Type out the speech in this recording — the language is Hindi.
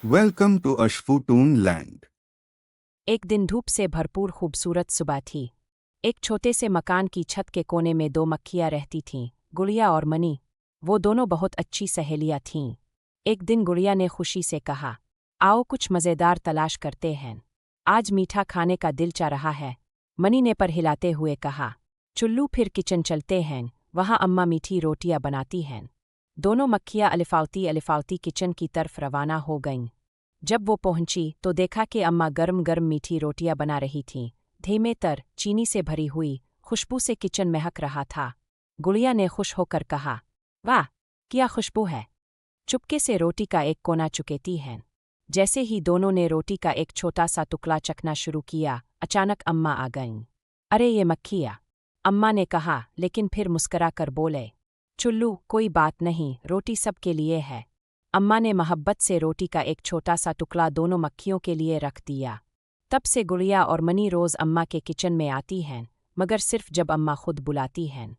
Welcome to Ashfutoon Land. एक दिन धूप से भरपूर खूबसूरत सुबह थी। एक छोटे से मकान की छत के कोने में दो मक्खियाँ रहती थीं, गुड़िया और मनी। वो दोनों बहुत अच्छी सहेलियाँ थीं। एक दिन गुड़िया ने खुशी से कहा, आओ कुछ मज़ेदार तलाश करते हैं। आज मीठा खाने का दिल चाह रहा है। मनी ने पर हिलाते हुए कहा, चुल्लू फिर किचन चलते हैं, वहाँ अम्मा मीठी रोटियाँ बनाती हैं। दोनों मक्खियाँ अलिफावती अलिफावती किचन की तरफ रवाना हो गईं। जब वो पहुंची तो देखा कि अम्मा गर्म गर्म मीठी रोटियां बना रही थीं, धीमे तर चीनी से भरी हुई, खुशबू से किचन महक रहा था। गुड़िया ने खुश होकर कहा, वाह, क्या खुशबू है। चुपके से रोटी का एक कोना चुकेती है। जैसे ही दोनों ने रोटी का एक छोटा सा टुकड़ा चखना शुरू किया, अचानक अम्मा आ गईं। अरे ये मक्खियाँ, अम्मा ने कहा, लेकिन फिर मुस्करा कर बोले, चुल्लू कोई बात नहीं, रोटी सबके लिए है। अम्मा ने मोहब्बत से रोटी का एक छोटा सा टुकड़ा दोनों मक्खियों के लिए रख दिया। तब से गुड़िया और मनी रोज़ अम्मा के किचन में आती हैं, मगर सिर्फ जब अम्मा खुद बुलाती हैं।